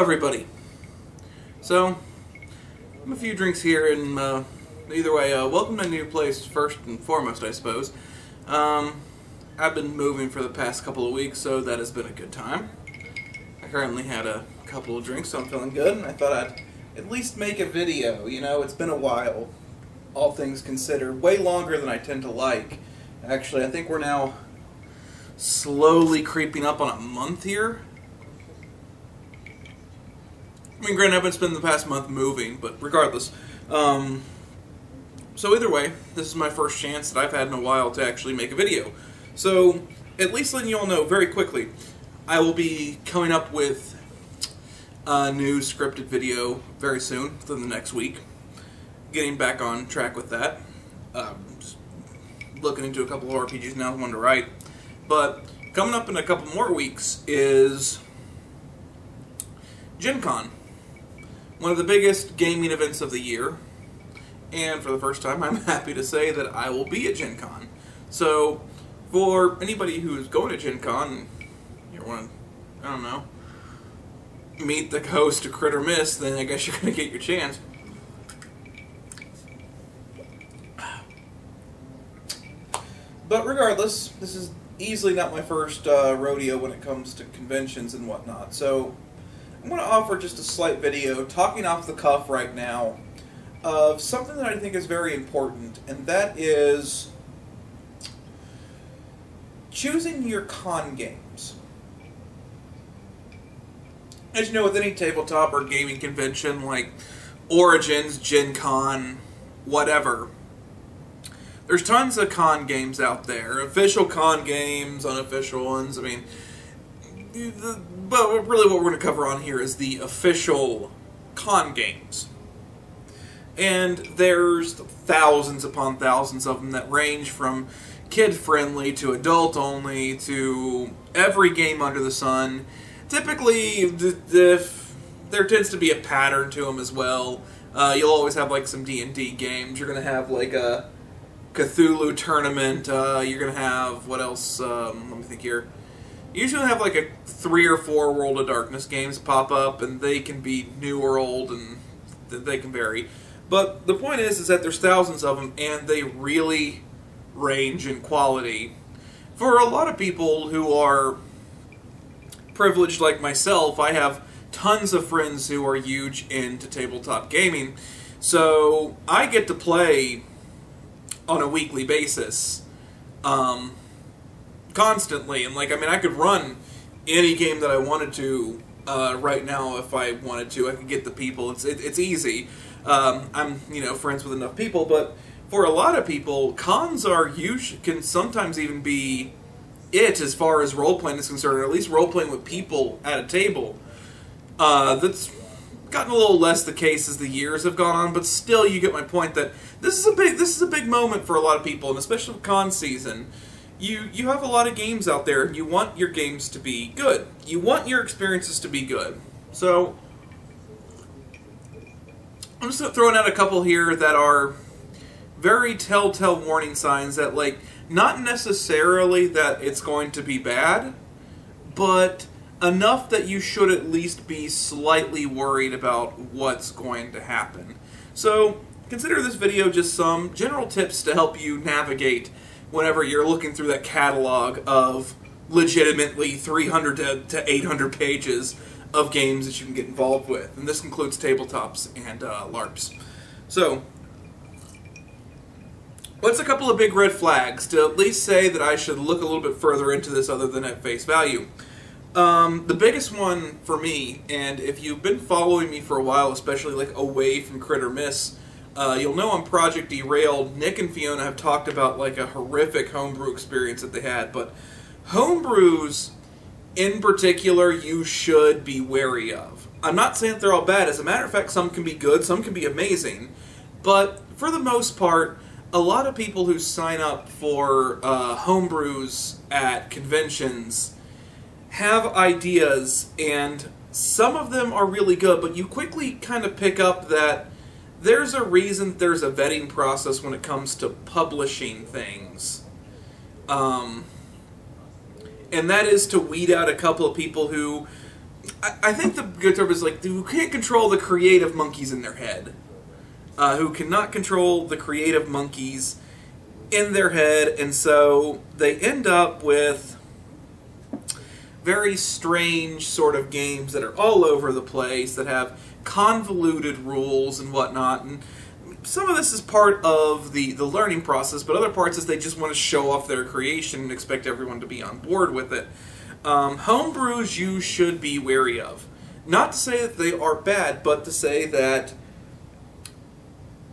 Everybody. So, I'm a few drinks here, and either way, welcome to a new place first and foremost, I suppose. I've been moving for the past couple of weeks, so that has been a good time. I currently had a couple of drinks, so I'm feeling good, and I thought I'd at least make a video. You know, it's been a while, all things considered, way longer than I tend to like. Actually, I think we're now slowly creeping up on a month here. I mean, granted, I've been spending the past month moving, but regardless. So either way, this is my first chance that I've had in a while to actually make a video. So, at least letting you all know very quickly, I will be coming up with a new scripted video very soon, within the next week. Getting back on track with that. Just looking into a couple of RPGs now, one to write. But coming up in a couple more weeks is Gen Con. One of the biggest gaming events of the year, and for the first time I'm happy to say that I will be at Gen Con. So, for anybody who's going to Gen Con, you want to, I don't know, meet the host of Crit or Miss, then I guess you're going to get your chance. But regardless, this is easily not my first rodeo when it comes to conventions and whatnot, so I'm going to offer just a slight video, talking off the cuff right now, of something that I think is very important, and that is choosing your con games. As you know, with any tabletop or gaming convention, like Origins, Gen Con, whatever, there's tons of con games out there. Official con games, unofficial ones, I mean, but really what we're going to cover on here is the official con games. And there's thousands upon thousands of them that range from kid-friendly to adult-only to every game under the sun. Typically, there tends to be a pattern to them as well. You'll always have like some D&D games. You're going to have like a Cthulhu tournament. You're going to have, what else? Let me think here. You usually have like a 3 or 4 World of Darkness games pop up, and they can be new or old, and they can vary. But the point is that there's thousands of them, and they really range in quality. For a lot of people who are privileged like myself, I have tons of friends who are huge into tabletop gaming, so I get to play on a weekly basis. Constantly, and I could run any game that I wanted to right now if I wanted to. I could get the people. It's easy. I'm friends with enough people, but for a lot of people, cons can sometimes even be it as far as role playing is concerned, or at least role playing with people at a table. That's gotten a little less the case as the years have gone on, but still, you get my point that this is a big moment for a lot of people, and especially with con season. You have a lot of games out there, and you want your games to be good. You want your experiences to be good. So, I'm just throwing out a couple here that are very telltale warning signs that, not necessarily that it's going to be bad, but enough that you should at least be slightly worried about what's going to happen. So, consider this video just some general tips to help you navigate whenever you're looking through that catalog of legitimately 300 to 800 pages of games that you can get involved with. And this includes tabletops and LARPs. So, what's a couple of big red flags to at least say that I should look a little bit further into this other than at face value? The biggest one for me, and if you've been following me for a while, especially away from Crit or Miss, you'll know on Project Derailed, Nick and Fiona have talked about a horrific homebrew experience that they had, but homebrews in particular you should be wary of. I'm not saying that they're all bad. As a matter of fact, some can be good, some can be amazing, but for the most part, a lot of people who sign up for homebrews at conventions have ideas, and some of them are really good, but you quickly kind of pick up that there's a reason there's a vetting process when it comes to publishing things. And that is to weed out a couple of people who I think the good term is like who can't control the creative monkeys in their head, who cannot control the creative monkeys in their head, and so they end up with very strange sort of games that are all over the place, that have convoluted rules and whatnot, and some of this is part of the learning process, but other parts is they just want to show off their creation and expect everyone to be on board with it. Homebrews you should be wary of. Not to say that they are bad, but to say that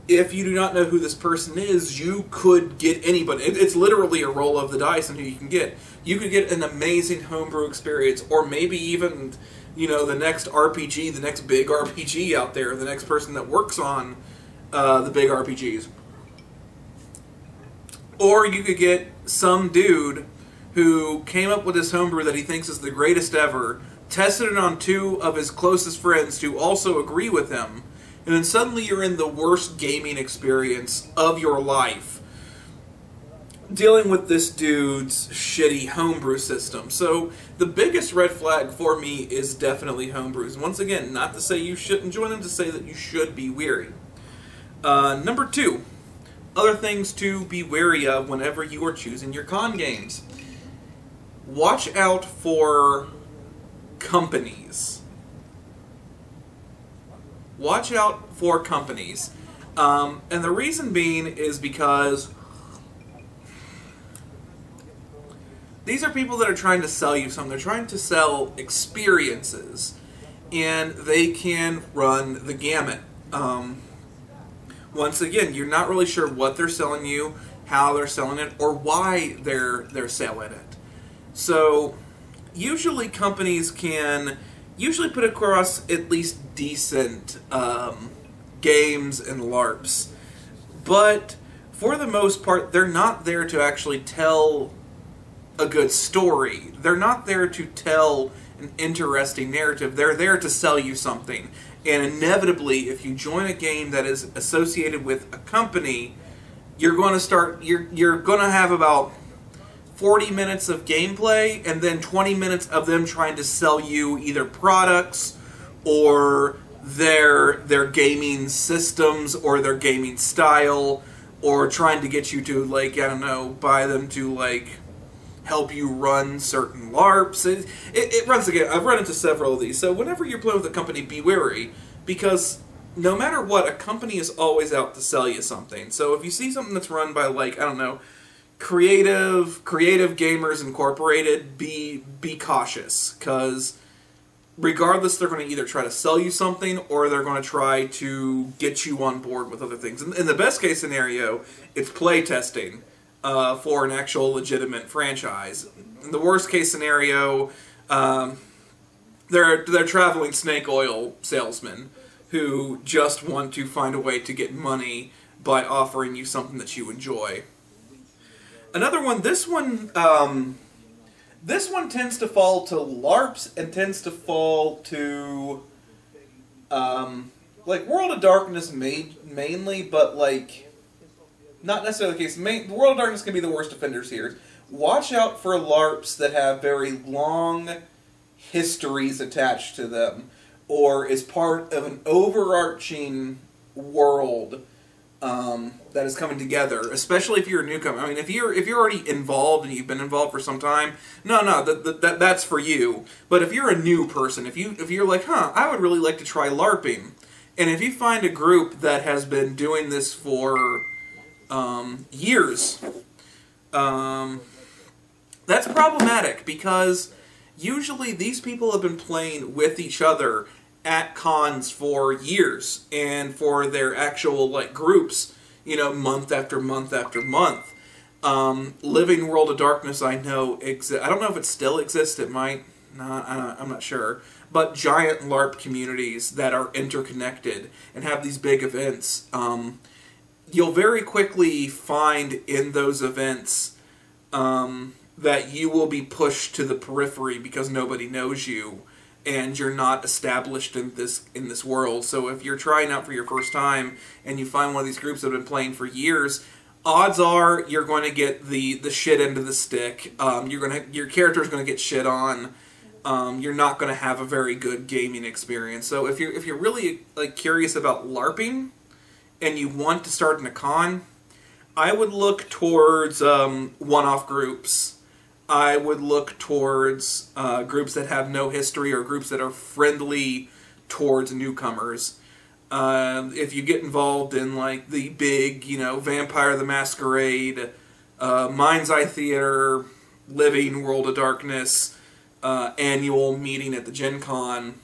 if you do not know who this person is, you could get anybody. It's literally a roll of the dice on who you can get. You could get an amazing homebrew experience, or maybe even, you know, the next RPG, the next big RPG out there, the next person that works on the big RPGs. Or you could get some dude who came up with this homebrew that he thinks is the greatest ever, tested it on 2 of his closest friends who also agree with him, and then suddenly you're in the worst gaming experience of your life, dealing with this dude's shitty homebrew system. So the biggest red flag for me is definitely homebrews. Once again, not to say you shouldn't join them, to say that you should be wary. Number 2, other things to be wary of whenever you are choosing your con games. Watch out for companies. Watch out for companies. And the reason being is because these are people that are trying to sell you something. They're trying to sell experiences, and they can run the gamut. Once again, you're not really sure what they're selling you, how they're selling it, or why they're selling it. So usually companies can usually put across at least decent games and LARPs, but for the most part they're not there to actually tell a good story. They're not there to tell an interesting narrative. They're there to sell you something. And inevitably, if you join a game that is associated with a company, you're going to have about 40 minutes of gameplay and then 20 minutes of them trying to sell you either products or their gaming systems or their gaming style, or trying to get you to, like, I don't know, buy them to, like, help you run certain LARPs. It runs again. I've run into several of these. So whenever you're playing with a company, be wary, because no matter what, a company is always out to sell you something. So if you see something that's run by, like, I don't know, Creative Gamers Incorporated, be cautious, because regardless, they're going to either try to sell you something or they're going to try to get you on board with other things. In the best case scenario, it's playtesting for an actual legitimate franchise. In the worst case scenario, they're traveling snake oil salesmen who just want to find a way to get money by offering you something that you enjoy. Another one, this one tends to fall to LARPs and tends to fall to like World of Darkness mainly, but like not necessarily the case. World of Darkness can be the worst offenders here. Watch out for LARPs that have very long histories attached to them, or is part of an overarching world that is coming together. Especially if you're a newcomer. I mean, if you're already involved and you've been involved for some time, that's for you. But if you're a new person, if you're like, I would really like to try LARPing, and if you find a group that has been doing this for years, that's problematic, because usually these people have been playing with each other at cons for years, and for their actual, like, groups, you know, month after month after month. Living World of Darkness, I know, I don't know if it still exists, it might not, I'm not sure, but giant LARP communities that are interconnected and have these big events. You'll very quickly find in those events that you will be pushed to the periphery because nobody knows you, and you're not established in this world. So if you're trying out for your first time and you find one of these groups that have been playing for years, odds are you're going to get the shit end of the stick. Your character's going to get shit on. you're not going to have a very good gaming experience. So if you're really like curious about LARPing and you want to start in a con, I would look towards one-off groups. I would look towards groups that have no history or groups that are friendly towards newcomers. If you get involved in like the big, Vampire the Masquerade, Mind's Eye Theater, Living World of Darkness, annual meeting at the Gen Con,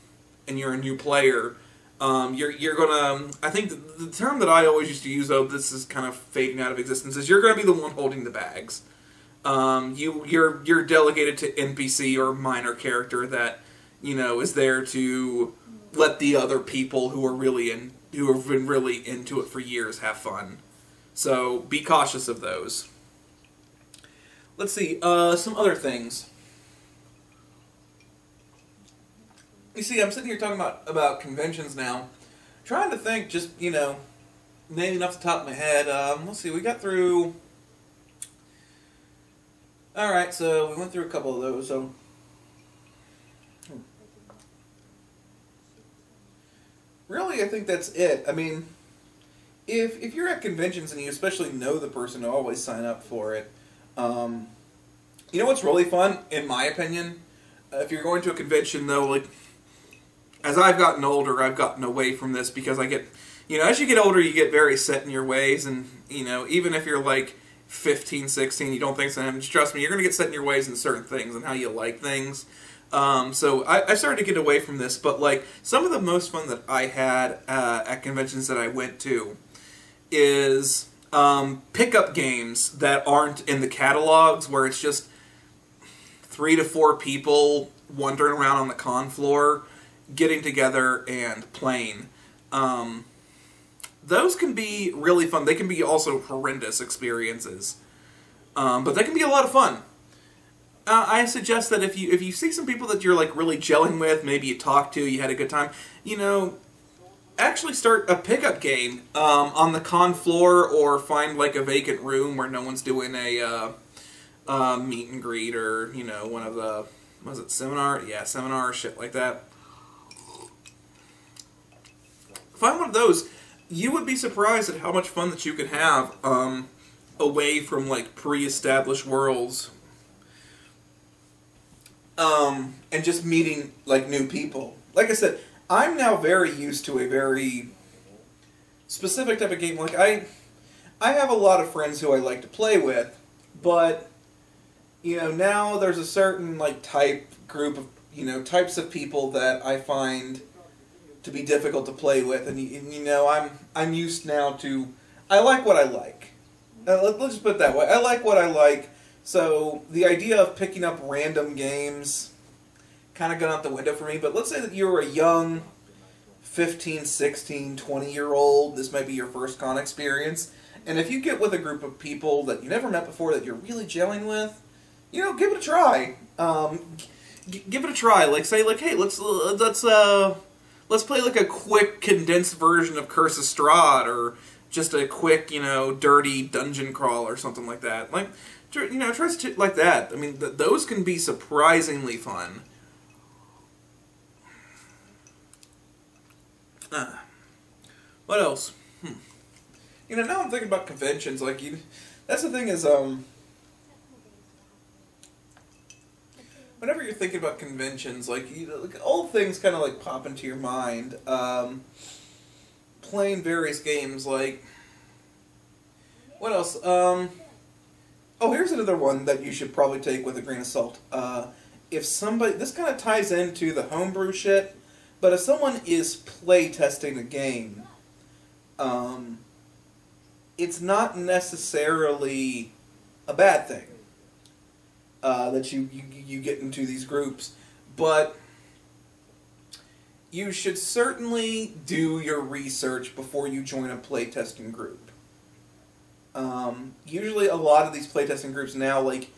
and you're a new player, you're gonna. I think the term that I always used to use, though this is kind of fading out of existence, is you're gonna be the one holding the bags. You're delegated to NPC or minor character that is there to let the other people who have been really into it for years have fun. So be cautious of those. Let's see some other things. You see, I'm sitting here talking about conventions now, trying to think, just naming off the top of my head. Let's see, we got through. All right, so we went through a couple of those. So, really, I think that's it. I mean, if you're at conventions and you especially know the person to always sign up for it, you know what's really fun, in my opinion? If you're going to a convention, though, like, as I've gotten older, I've gotten away from this because I get, as you get older, you get very set in your ways, and, even if you're, like, 15, 16, you don't think so, just trust me, you're going to get set in your ways in certain things and how you like things. So I started to get away from this, but, like, some of the most fun that I had at conventions that I went to is pickup games that aren't in the catalogs, where it's just 3 to 4 people wandering around on the con floor, getting together and playing. Those can be really fun. They can be also horrendous experiences, but they can be a lot of fun. I suggest that if you see some people that you're like really gelling with, maybe you talked to, you had a good time, actually start a pickup game on the con floor, or find like a vacant room where no one's doing a meet and greet, or one of the, was it seminar? Yeah, seminar, shit like that. Find one of those. You would be surprised at how much fun that you can have away from like pre-established worlds, and just meeting like new people. Like I said, I'm now very used to a very specific type of game. Like I have a lot of friends who I like to play with, but now there's a certain like group of types of people that I find to be difficult to play with, and I'm used now to, I like what I like. Let's just put it that way. I like what I like, so the idea of picking up random games kind of gone out the window for me. But let's say that you're a young 15, 16, 20-year-old, this might be your first con experience, and if you get with a group of people that you never met before that you're really gelling with, give it a try. Give it a try. Like, say, like, hey, let's play like a quick condensed version of Curse of Strahd, or just a quick, dirty dungeon crawl or something like that. Like, try shit like that. I mean, those can be surprisingly fun. What else? Now I'm thinking about conventions. Like, that's the thing is, whenever you're thinking about conventions, like, like old things kind of like pop into your mind. Playing various games, like, what else? Oh, here's another one that you should probably take with a grain of salt. If somebody, this kind of ties into the homebrew shit, but if someone is play testing a game, it's not necessarily a bad thing. That you get into these groups, but you should certainly do your research before you join a playtesting group. Usually a lot of these playtesting groups now, like,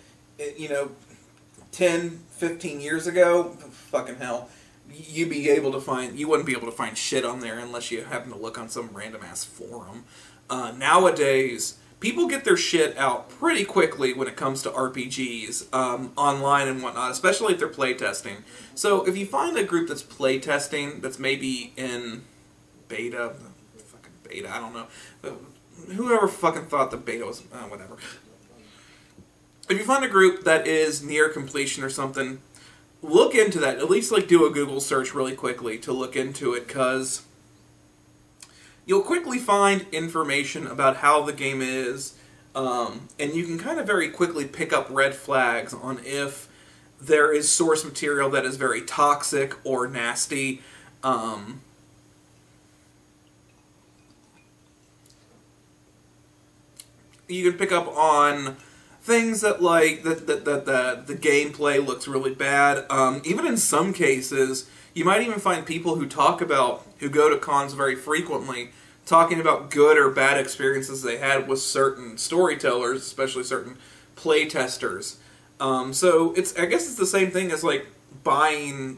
10, 15 years ago, fucking hell, you wouldn't be able to find shit on there unless you happen to look on some random ass forum. Nowadays, people get their shit out pretty quickly when it comes to RPGs online and whatnot, especially if they're playtesting. So if you find a group that's playtesting, that's maybe in beta, fucking beta, I don't know. Whoever fucking thought the beta was, whatever. If you find a group that is near completion or something, look into that. At least like do a Google search really quickly to look into it, because you'll quickly find information about how the game is, and you can kind of very quickly pick up red flags on if there is source material that is very toxic or nasty. You can pick up on things that, like, the gameplay looks really bad. Even in some cases, you might even find people who who go to cons very frequently, talking about good or bad experiences they had with certain storytellers, especially certain playtesters. So I guess it's the same thing as like buying,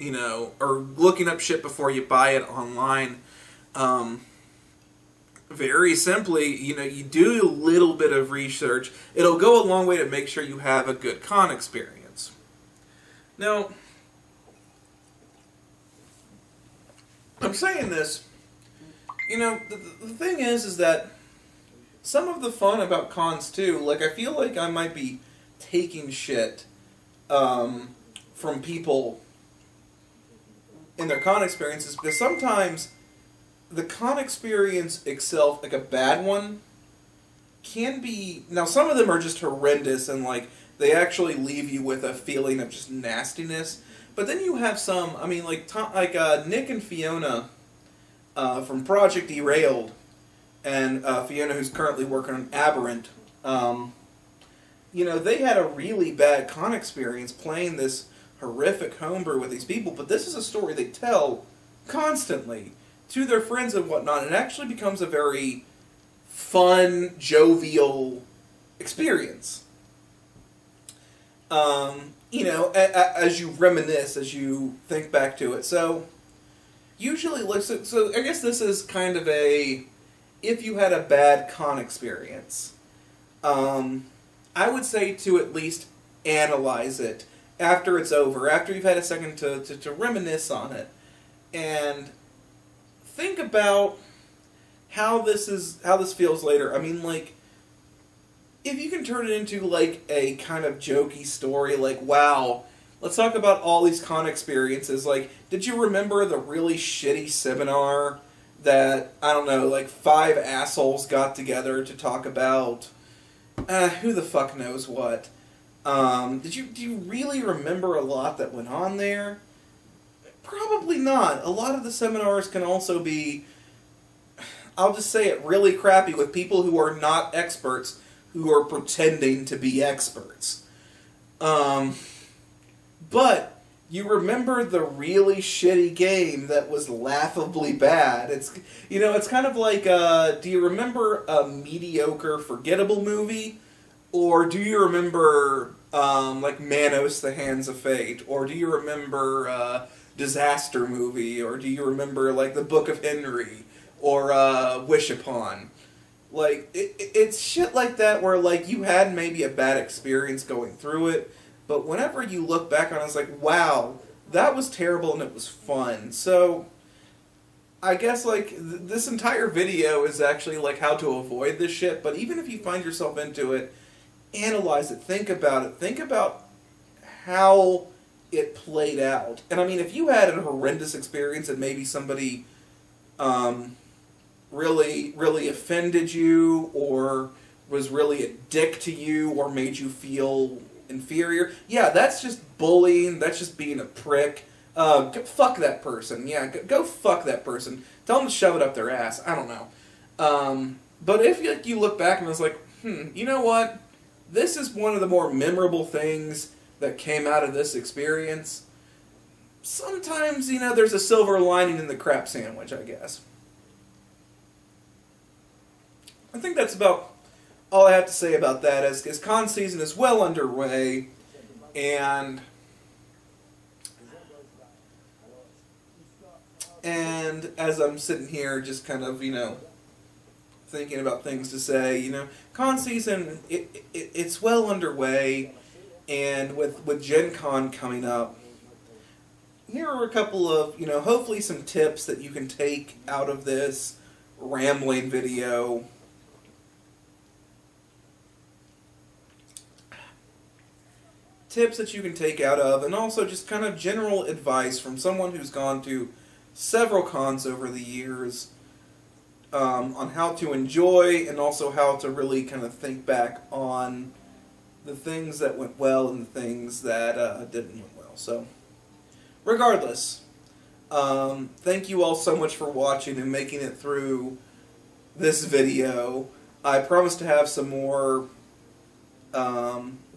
you know, or looking up shit before you buy it online. Very simply, you know, you do a little bit of research. It'll go a long way to make sure you have a good con experience. Now, I'm saying this, you know, the thing is that some of the fun about cons too, like I feel like I might be taking shit from people in their con experiences, because sometimes the con experience itself, like a bad one, can be... Now, some of them are just horrendous and, like, they actually leave you with a feeling of just nastiness. But then you have some, I mean, like Nick and Fiona from Project Derailed, and Fiona, who's currently working on Aberrant, you know, they had a really bad con experience playing this horrific homebrew with these people, but this is a story they tell constantly to their friends and whatnot, and it actually becomes a very fun, jovial experience. You know, as you reminisce, as you think back to it. So, usually, so I guess this is kind of a, if you had a bad con experience, I would say to at least analyze it after it's over, after you've had a second to reminisce on it, and think about how this feels later. I mean, like, if you can turn it into, like, a kind of jokey story, like, wow, let's talk about all these con experiences. Like, did you remember the really shitty seminar that, I don't know, like, 5 assholes got together to talk about, who the fuck knows what? Do you really remember a lot that went on there? Probably not. A lot of the seminars can also be, I'll just say it, really crappy with people who are not experts, who are pretending to be experts. But you remember the really shitty game that was laughably bad. It's, you know, it's kind of like, do you remember a mediocre, forgettable movie? Or do you remember, like, Manos, The Hands of Fate? Or do you remember, Disaster Movie? Or do you remember, like, The Book of Henry? Or, Wish Upon? Like, it's shit like that where, like, you had maybe a bad experience going through it, but whenever you look back on it, it's like, wow, that was terrible and it was fun. So, I guess, like, this entire video is actually, like, how to avoid this shit, but even if you find yourself into it, analyze it, think about how it played out. And, I mean, if you had a horrendous experience and maybe somebody, really offended you, or was really a dick to you, or made you feel inferior, yeah, that's just bullying, that's just being a prick. Fuck that person. Yeah, go fuck that person. Tell them to shove it up their ass. I don't know. But if you look back and it's like, you know what? This is one of the more memorable things that came out of this experience. Sometimes, you know, there's a silver lining in the crap sandwich, I guess. I think that's about all I have to say about that, as con season is well underway, and as I'm sitting here just kind of, you know, thinking about things to say. You know, con season, it's well underway, and with Gen Con coming up, here are a couple of, you know, hopefully some tips that you can take out of this rambling video. Tips that you can take out of, and also just kind of general advice from someone who's gone to several cons over the years, on how to enjoy and also how to really kind of think back on the things that went well and the things that didn't went well. So, regardless, thank you all so much for watching and making it through this video. I promise to have some more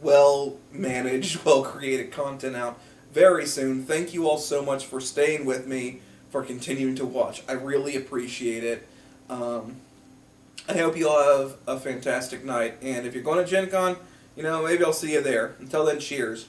well-managed, well-created content out very soon. Thank you all so much for staying with me, for continuing to watch. I really appreciate it. I hope you all have a fantastic night, and if you're going to Gen Con, you know, maybe I'll see you there. Until then, cheers.